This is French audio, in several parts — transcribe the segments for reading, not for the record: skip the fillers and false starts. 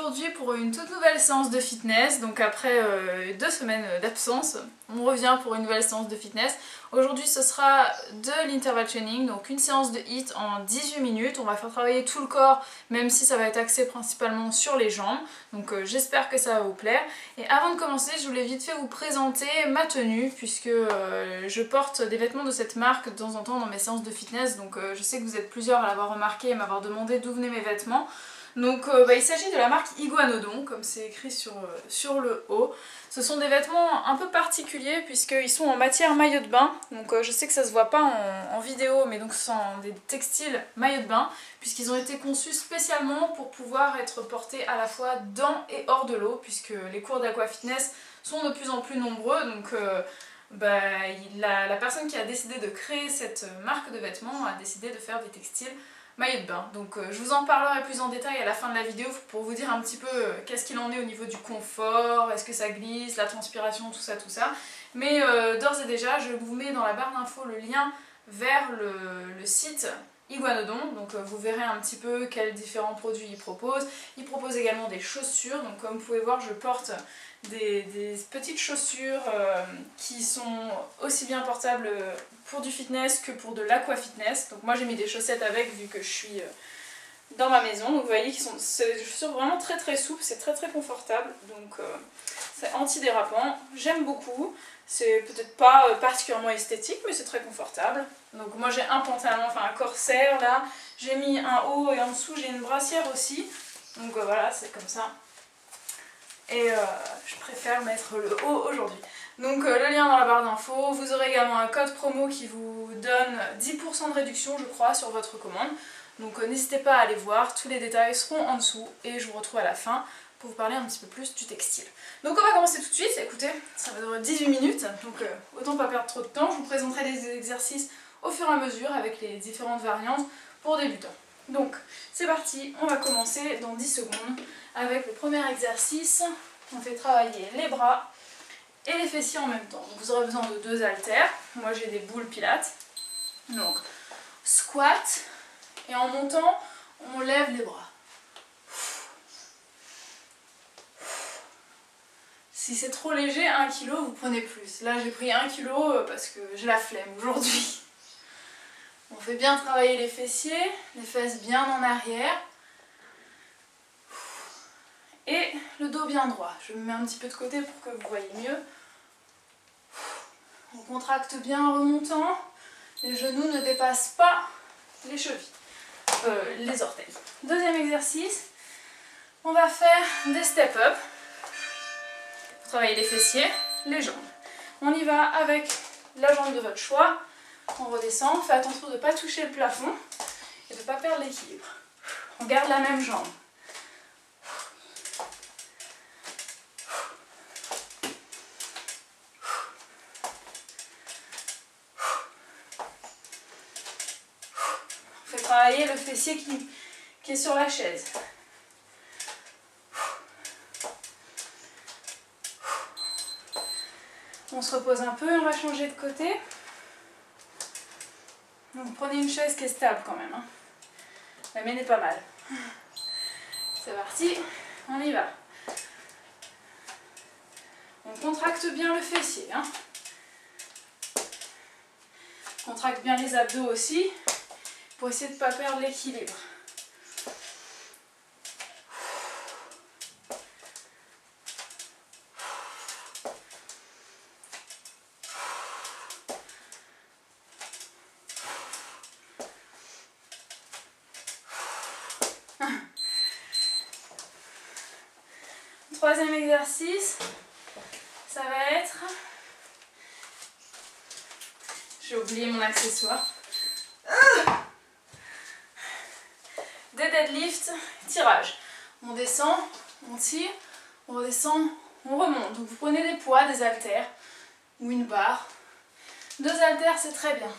aujourd'hui pour une toute nouvelle séance de fitness. Donc après 2 semaines d'absence, on revient pour une nouvelle séance de fitness. Aujourd'hui ce sera de l'interval training, donc une séance de HIIT en 18 minutes. On va faire travailler tout le corps, même si ça va être axé principalement sur les jambes. Donc j'espère que ça va vous plaire. Et avant de commencer, je voulais vite fait vous présenter ma tenue, puisque je porte des vêtements de cette marque de temps en temps dans mes séances de fitness. Donc je sais que vous êtes plusieurs à l'avoir remarqué et m'avoir demandé d'où venaient mes vêtements. Donc il s'agit de la marque Iguanodon, comme c'est écrit sur le haut. Ce sont des vêtements un peu particuliers puisqu'ils sont en matière maillot de bain. Donc je sais que ça se voit pas en vidéo, mais donc ce sont des textiles maillot de bain puisqu'ils ont été conçus spécialement pour pouvoir être portés à la fois dans et hors de l'eau, puisque les cours d'aquafitness sont de plus en plus nombreux. Donc la personne qui a décidé de créer cette marque de vêtements a décidé de faire des textiles maillot de bain. Donc je vous en parlerai plus en détail à la fin de la vidéo pour vous dire un petit peu qu'est-ce qu'il en est au niveau du confort, est-ce que ça glisse, la transpiration, tout ça. Mais d'ores et déjà, je vous mets dans la barre d'infos le lien vers le site Iguanodon. Donc vous verrez un petit peu quels différents produits ils proposent. Ils proposent également des chaussures. Donc comme vous pouvez voir, je porte des petites chaussures qui sont aussi bien portables pour du fitness que pour de l'aquafitness. Donc moi j'ai mis des chaussettes avec vu que je suis dans ma maison. Donc vous voyez qu'ils sont des chaussures vraiment très souples, c'est très confortable. Donc c'est antidérapant, j'aime beaucoup. C'est peut-être pas particulièrement esthétique, mais c'est très confortable. Donc moi j'ai un pantalon, enfin un corsaire là. J'ai mis un haut et en dessous j'ai une brassière aussi. Donc voilà, c'est comme ça. Et je préfère mettre le haut aujourd'hui. Donc le lien dans la barre d'infos. Vous aurez également un code promo qui vous donne 10% de réduction je crois sur votre commande. Donc n'hésitez pas à aller voir, tous les détails seront en dessous et je vous retrouve à la fin pour vous parler un petit peu plus du textile. Donc on va commencer tout de suite, écoutez, ça va durer 18 minutes, donc autant pas perdre trop de temps. Je vous présenterai les exercices au fur et à mesure avec les différentes variantes pour débutants. Donc c'est parti, on va commencer dans 10 secondes avec le premier exercice. On fait travailler les bras et les fessiers en même temps. Donc, vous aurez besoin de 2 haltères. Moi j'ai des boules pilates. Donc squat et en montant on lève les bras. Si c'est trop léger, 1 kg, vous prenez plus. Là j'ai pris 1 kg parce que j'ai la flemme aujourd'hui. On fait bien travailler les fessiers, les fesses bien en arrière. Et le dos bien droit. Je me mets un petit peu de côté pour que vous voyez mieux. On contracte bien en remontant. Les genoux ne dépassent pas les chevilles, les orteils. Deuxième exercice, on va faire des step-up. Pour travailler les fessiers, les jambes. On y va avec la jambe de votre choix. On redescend, faites attention de ne pas toucher le plafond et de ne pas perdre l'équilibre. On garde la même jambe. On fait travailler le fessier qui est sur la chaise. On se repose un peu, on va changer de côté. Donc prenez une chaise qui est stable quand même. La mienne est pas mal. C'est parti, on y va. On contracte bien le fessier. On contracte bien les abdos aussi pour essayer de ne pas perdre l'équilibre. Troisième exercice, ça va être... J'ai oublié mon accessoire. Des deadlifts, tirage. On descend, on tire, on redescend, on remonte. Donc vous prenez des poids, des haltères ou une barre. 2 haltères, c'est très bien.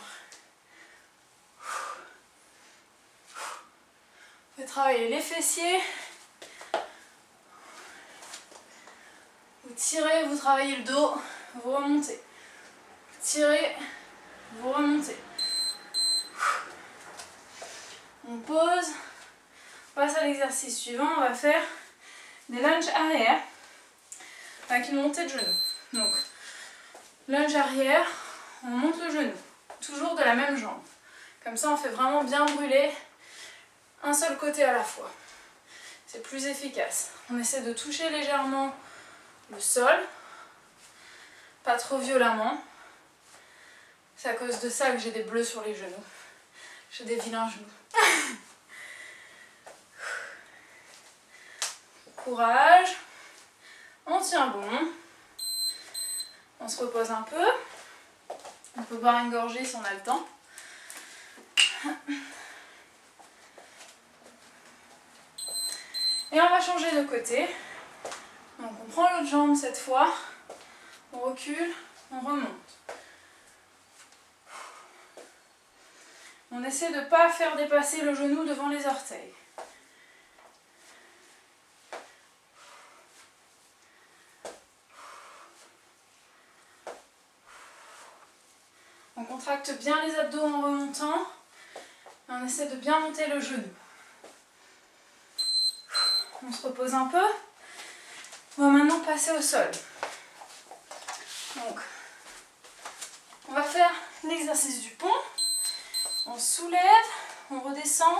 Vous faites travailler les fessiers. Vous tirez, vous travaillez le dos, vous remontez. Vous tirez, vous remontez. On pose. On passe à l'exercice suivant, on va faire des lunges arrière avec une montée de genou. Donc, lunge arrière, on monte le genou, toujours de la même jambe. Comme ça, on fait vraiment bien brûler un seul côté à la fois. C'est plus efficace. On essaie de toucher légèrement le sol, pas trop violemment. C'est à cause de ça que j'ai des bleus sur les genoux. J'ai des vilains genoux. Courage. On tient bon. On se repose un peu. On peut boire une gorgée si on a le temps. Et on va changer de côté. Donc on prend l'autre jambe cette fois. On recule, on remonte. On essaie de ne pas faire dépasser le genou devant les orteils. On contracte bien les abdos en remontant. Et on essaie de bien monter le genou. On se repose un peu. On va maintenant passer au sol. Donc, on va faire l'exercice du pont. On soulève, on redescend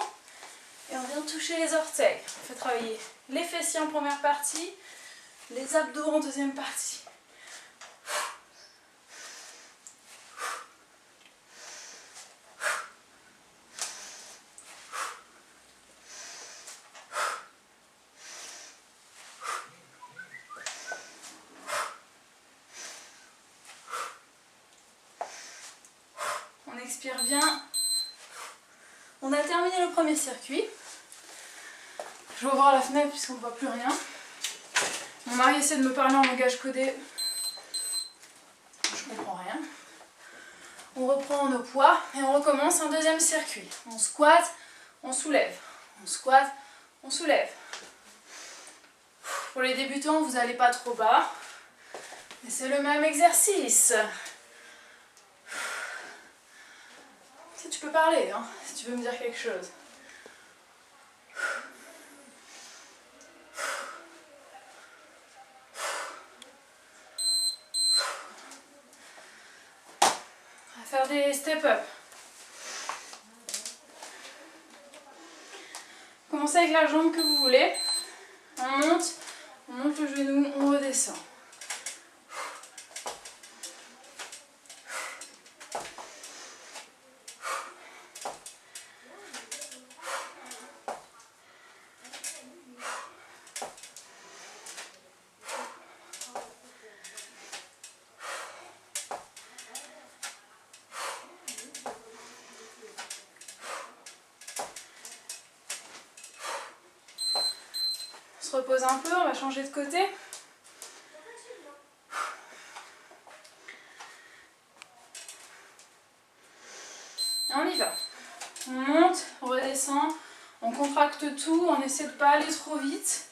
et on vient toucher les orteils. On fait travailler les fessiers en première partie, les abdos en deuxième partie. On expire bien. On a terminé le premier circuit. Je vais ouvrir la fenêtre puisqu'on ne voit plus rien. Mon mari essaie de me parler en langage codé. Je comprends rien. On reprend nos poids et on recommence un deuxième circuit. On squatte, on soulève. On squatte, on soulève. Pour les débutants, vous n'allez pas trop bas. Mais c'est le même exercice. Si tu peux parler, hein, si tu veux me dire quelque chose. On va faire des step-up. Commencez avec la jambe que vous voulez. On monte le genou, on redescend. On se repose un peu, on va changer de côté. Et on y va. On monte, on redescend, on contracte tout, on essaie de ne pas aller trop vite.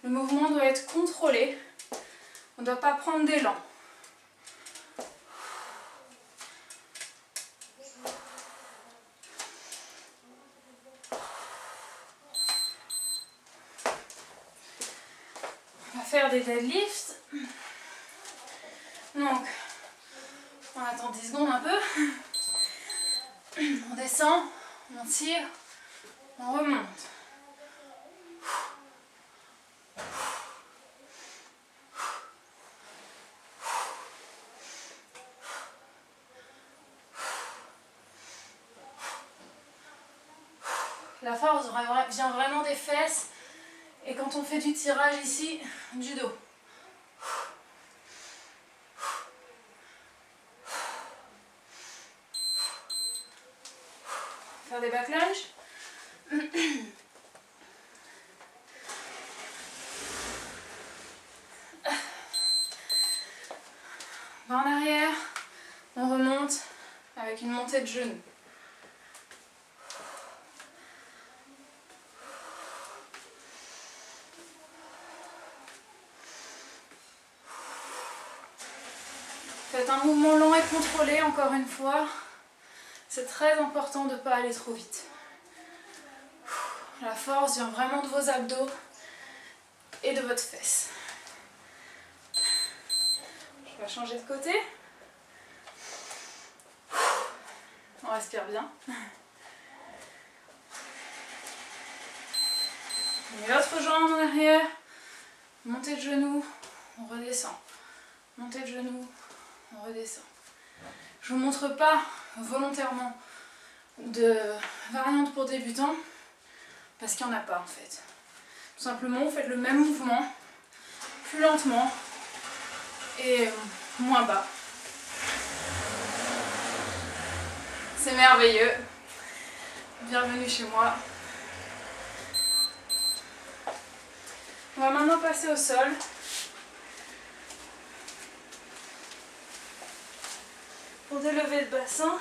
Le mouvement doit être contrôlé. On ne doit pas prendre d'élan. On va faire des deadlifts. Donc, on attend 10 secondes un peu. On descend, on tire, on remonte. La force vient vraiment des fesses et quand on fait du tirage ici, du dos. Faire des back lunges. En arrière, on remonte avec une montée de genoux. Faites un mouvement lent et contrôlé encore une fois. C'est très important de ne pas aller trop vite. La force vient vraiment de vos abdos et de votre fesse. Je vais changer de côté. On respire bien. Et l'autre jambe en arrière. Montée de genoux, on redescend. Montée de genoux, on redescend. Je ne vous montre pas volontairement de variante pour débutants parce qu'il n'y en a pas en fait. Tout simplement, vous faites le même mouvement, plus lentement et moins bas. C'est merveilleux. Bienvenue chez moi. On va maintenant passer au sol. Pour délever le bassin,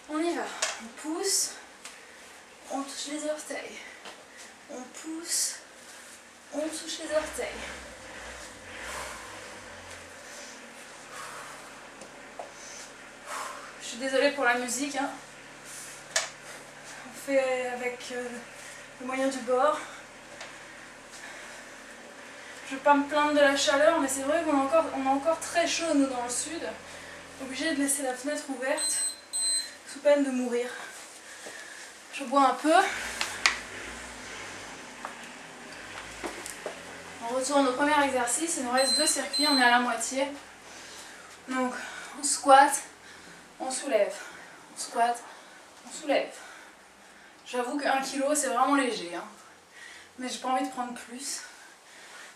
on y va. On pousse, on touche les orteils. On pousse, on touche les orteils. Je suis désolée pour la musique. Hein. On fait avec le moyen du bord. Je ne vais pas me plaindre de la chaleur, mais c'est vrai qu'on a encore très chaud nous dans le sud. Obligé de laisser la fenêtre ouverte, sous peine de mourir. Je bois un peu. On retourne au premier exercice, il nous reste 2 circuits, on est à la moitié. Donc on squatte, on soulève, on squatte, on soulève. J'avoue que 1 kg c'est vraiment léger, hein. Mais j'ai pas envie de prendre plus,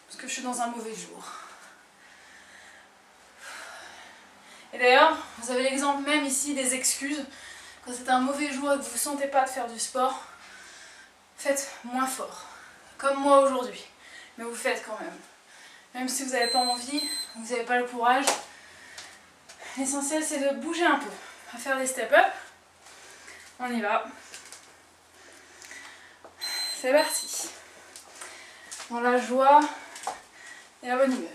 parce que je suis dans un mauvais jour. Et d'ailleurs, vous avez l'exemple même ici des excuses. Quand c'est un mauvais jour et que vous ne vous sentez pas de faire du sport, faites moins fort. Comme moi aujourd'hui. Mais vous faites quand même. Même si vous n'avez pas envie, vous n'avez pas le courage. L'essentiel c'est de bouger un peu. On va faire des step-up. On y va. C'est parti. Dans la joie et la bonne humeur.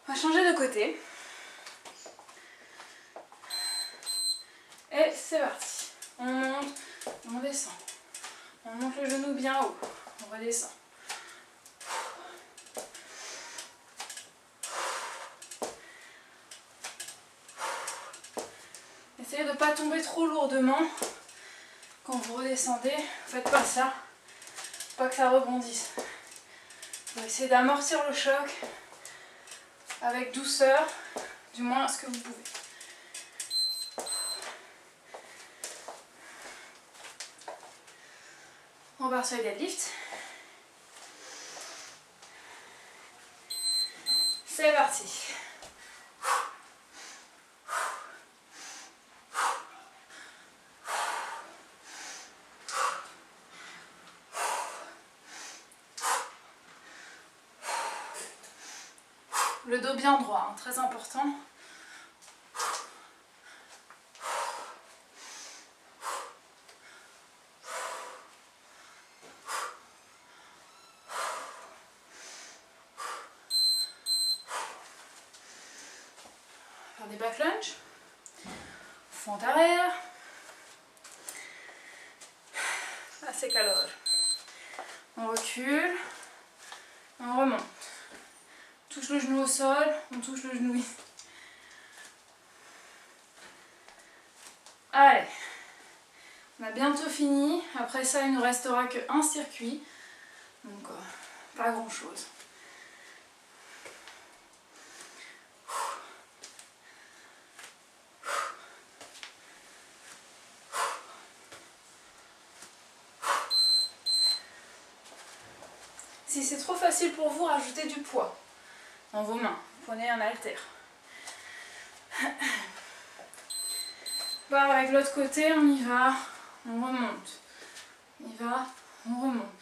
On va changer de côté. Et c'est parti. On monte, on descend. On monte le genou bien haut. On redescend. Essayez de ne pas tomber trop lourdement. Quand vous redescendez, faites pas ça. Faut pas que ça rebondisse. Vous essayez d'amortir le choc avec douceur, du moins ce que vous pouvez. On part sur les deadlifts. C'est parti. Le dos bien droit, hein, très important. Faire des back lunges. Fente arrière. Assez caloreux. On recule. On remonte. On touche le genou au sol, on touche le genou ici. Allez, on a bientôt fini. Après ça, il ne nous restera qu'un circuit. Donc, pas grand chose. Si c'est trop facile pour vous, rajoutez du poids dans vos mains. Prenez un haltère. Bon, avec l'autre côté, on y va, on remonte. On y va, on remonte.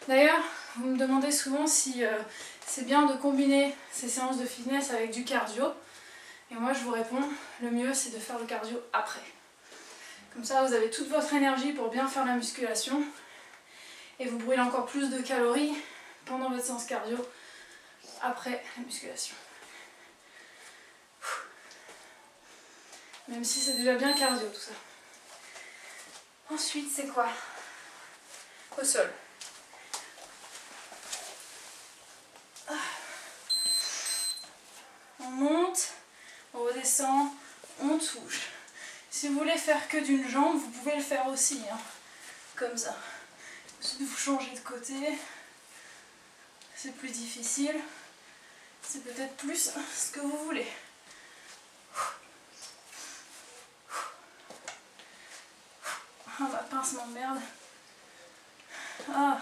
D'ailleurs, vous me demandez souvent si c'est bien de combiner ces séances de fitness avec du cardio. Et moi, je vous réponds, le mieux, c'est de faire le cardio après. Comme ça, vous avez toute votre énergie pour bien faire la musculation. Et vous brûlez encore plus de calories pendant votre séance cardio après la musculation. Même si c'est déjà bien cardio tout ça. Ensuite, c'est quoi? Au sol. On monte, on redescend, on touche. Si vous voulez faire que d'une jambe, vous pouvez le faire aussi, hein, comme ça. Si vous changez de côté, c'est plus difficile. C'est peut-être plus ce que vous voulez. Ah, ma pince m'emmerde. Ah,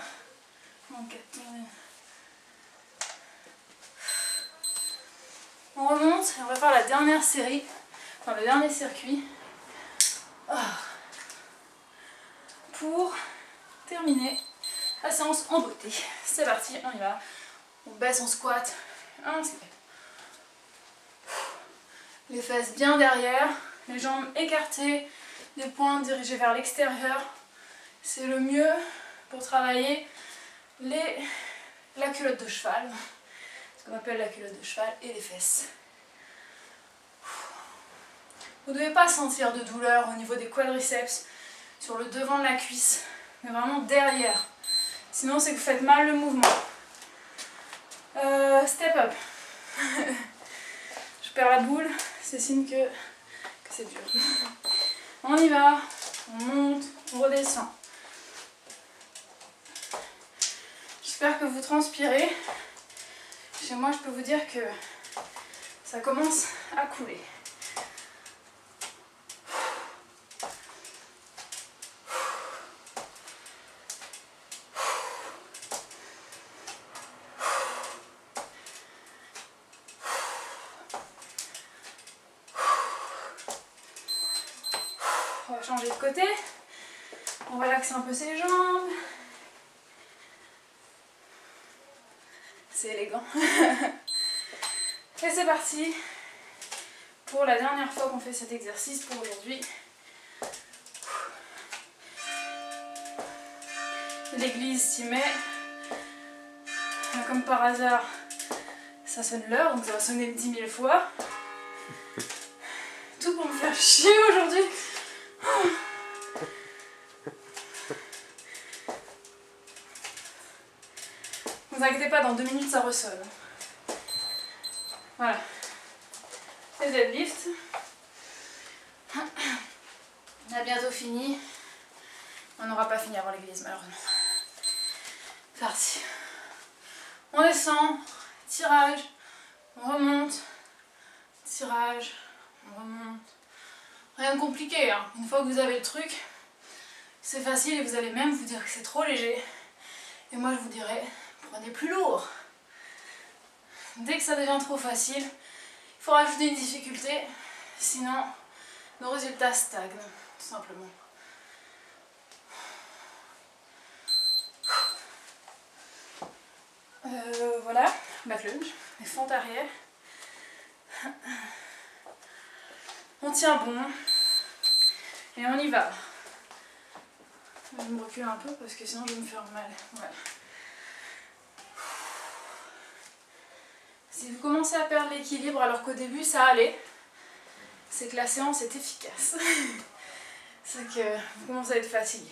mon caton. On remonte et on va faire la dernière série, enfin le dernier circuit. Pour terminer la séance en beauté. C'est parti, on y va. On baisse, on squat, on se met. Les fesses bien derrière, les jambes écartées, les poings dirigés vers l'extérieur. C'est le mieux pour travailler la culotte de cheval, ce qu'on appelle la culotte de cheval, et les fesses. Vous ne devez pas sentir de douleur au niveau des quadriceps, sur le devant de la cuisse, mais vraiment derrière. Sinon c'est que vous faites mal le mouvement. Step up. Je perds la boule, c'est signe que c'est dur. On y va, on monte, on redescend. J'espère que vous transpirez. Chez moi, je peux vous dire que ça commence à couler. On va changer de côté. On relaxe un peu ses jambes. C'est élégant. Et c'est parti pour la dernière fois qu'on fait cet exercice pour aujourd'hui. L'église s'y met. Comme par hasard, ça sonne l'heure, donc ça va sonner 10 000 fois. Tout pour me faire chier aujourd'hui. Ne vous inquiétez pas, dans 2 minutes ça ressonne. Voilà. Les deadlifts. On a bientôt fini. On n'aura pas fini avant l'église malheureusement. Parti. On descend, tirage, on remonte, tirage, on remonte. Rien de compliqué, hein. Une fois que vous avez le truc, c'est facile et vous allez même vous dire que c'est trop léger. Et moi je vous dirais, prenez plus lourd. Dès que ça devient trop facile, il faut rajouter une difficulté, sinon nos résultats stagnent, tout simplement. Voilà, back lunge, les fentes arrière. On tient bon et on y va. Je vais me reculer un peu parce que sinon je vais me faire mal. Voilà. Si vous commencez à perdre l'équilibre alors qu'au début ça allait, c'est que la séance est efficace. C'est que vous commencez à être fatigué.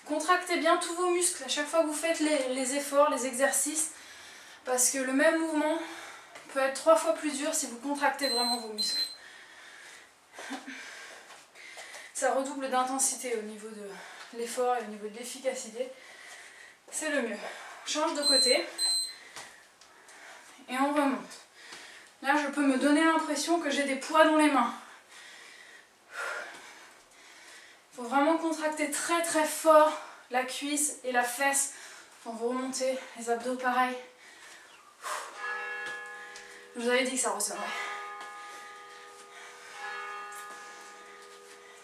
Contractez bien tous vos muscles à chaque fois que vous faites les efforts, les exercices, parce que le même mouvement peut être 3 fois plus dur si vous contractez vraiment vos muscles. Ça redouble d'intensité au niveau de l'effort et au niveau de l'efficacité. C'est le mieux. On change de côté et on remonte. Là, je peux me donner l'impression que j'ai des poids dans les mains. Il faut vraiment contracter très très fort la cuisse et la fesse quand vous remontez, les abdos pareil. Je vous avais dit que ça ressemblerait.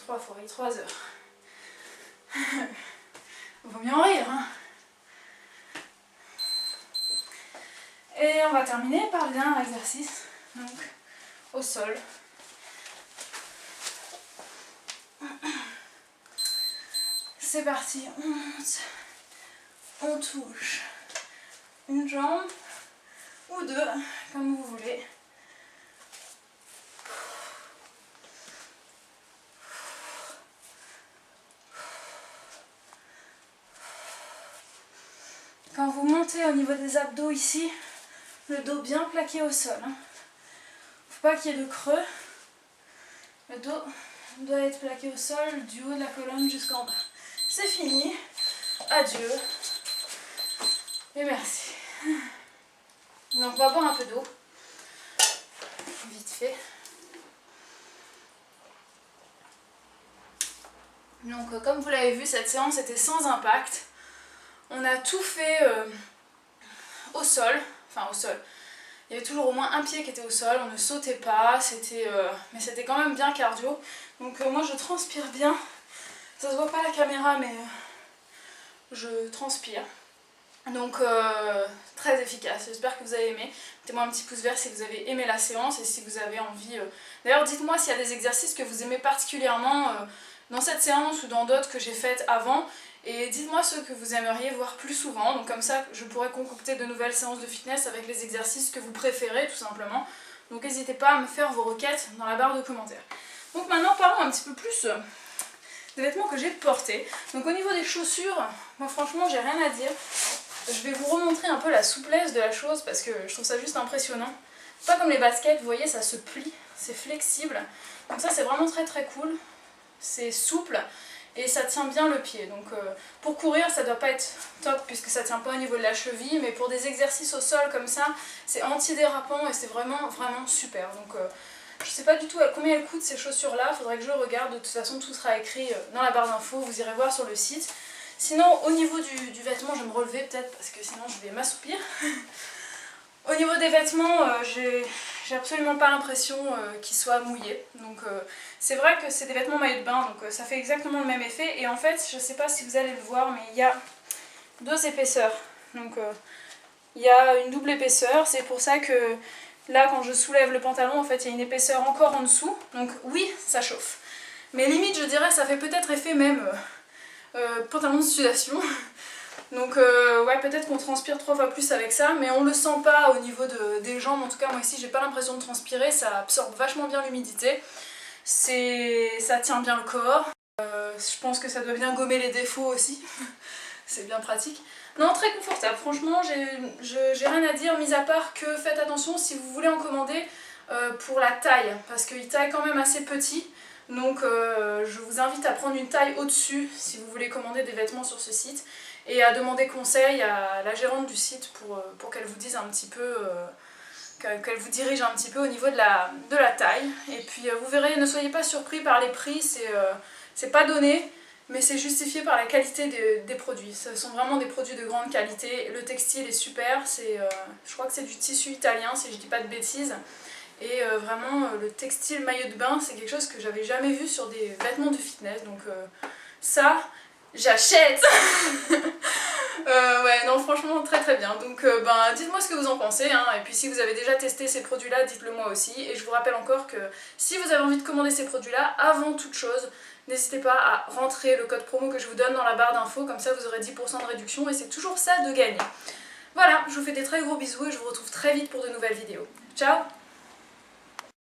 3 fois et 3 heures. Vaut mieux en rire, hein. Et on va terminer par le dernier exercice, donc au sol. C'est parti, on monte, on touche une jambe ou deux, comme vous voulez. Quand vous montez au niveau des abdos ici, le dos bien plaqué au sol. Faut pas qu'il y ait de creux. Le dos doit être plaqué au sol du haut de la colonne jusqu'en bas. C'est fini. Adieu. Et merci. Donc on va boire un peu d'eau. Vite fait. Donc comme vous l'avez vu, cette séance était sans impact. On a tout fait au sol. Enfin au sol. Il y avait toujours au moins un pied qui était au sol, on ne sautait pas, mais c'était quand même bien cardio. Donc moi je transpire bien. Ça se voit pas à la caméra mais je transpire. Donc très efficace, j'espère que vous avez aimé. Mettez-moi un petit pouce vert si vous avez aimé la séance et si vous avez envie. D'ailleurs dites-moi s'il y a des exercices que vous aimez particulièrement dans cette séance ou dans d'autres que j'ai faites avant. Et dites-moi ceux que vous aimeriez voir plus souvent, donc comme ça je pourrais concocter de nouvelles séances de fitness avec les exercices que vous préférez tout simplement. Donc n'hésitez pas à me faire vos requêtes dans la barre de commentaires. Donc maintenant parlons un petit peu plus des vêtements que j'ai portés. Donc au niveau des chaussures, moi franchement j'ai rien à dire. Je vais vous remontrer un peu la souplesse de la chose parce que je trouve ça juste impressionnant. Pas comme les baskets, vous voyez ça se plie, c'est flexible. Donc ça c'est vraiment très très cool, c'est souple. Et ça tient bien le pied, donc pour courir ça doit pas être top puisque ça tient pas au niveau de la cheville, mais pour des exercices au sol comme ça, c'est anti-dérapant et c'est vraiment vraiment super. Donc je sais pas du tout à combien elles coûtent ces chaussures là, faudrait que je regarde, de toute façon tout sera écrit dans la barre d'infos, vous irez voir sur le site. Sinon au niveau du vêtement, je vais me relever peut-être parce que sinon je vais m'assoupir. Au niveau des vêtements, j'ai absolument pas l'impression qu'ils soient mouillés. Donc c'est vrai que c'est des vêtements maillot de bain, donc ça fait exactement le même effet. Et en fait, je sais pas si vous allez le voir, mais il y a deux épaisseurs. Donc il y a une double épaisseur, c'est pour ça que là quand je soulève le pantalon, en fait il y a une épaisseur encore en dessous. Donc oui, ça chauffe. Mais limite, je dirais, ça fait peut-être effet même pantalon de sudation. Donc ouais, peut-être qu'on transpire 3 fois plus avec ça, mais on le sent pas au niveau des jambes. En tout cas moi ici j'ai pas l'impression de transpirer, ça absorbe vachement bien l'humidité, ça tient bien le corps. Je pense que ça doit bien gommer les défauts aussi. C'est bien pratique. Non, très confortable, franchement j'ai rien à dire, mis à part que faites attention si vous voulez en commander pour la taille, parce qu'il taille quand même assez petit. Donc je vous invite à prendre une taille au-dessus si vous voulez commander des vêtements sur ce site. Et à demander conseil à la gérante du site pour qu'elle vous dise un petit peu, qu'elle vous dirige un petit peu au niveau de la taille. Et puis vous verrez, ne soyez pas surpris par les prix, c'est pas donné, mais c'est justifié par la qualité des produits. Ce sont vraiment des produits de grande qualité, le textile est super, je crois que c'est du tissu italien si je dis pas de bêtises. Et vraiment le textile maillot de bain c'est quelque chose que j'avais jamais vu sur des vêtements de fitness, donc ça j'achète. Ouais, non franchement très très bien, donc dites-moi ce que vous en pensez hein. Et puis si vous avez déjà testé ces produits là, dites-le moi aussi. Et je vous rappelle encore que si vous avez envie de commander ces produits là, avant toute chose n'hésitez pas à rentrer le code promo que je vous donne dans la barre d'infos, comme ça vous aurez 10% de réduction et c'est toujours ça de gagner. Voilà, je vous fais des très gros bisous et je vous retrouve très vite pour de nouvelles vidéos. Ciao!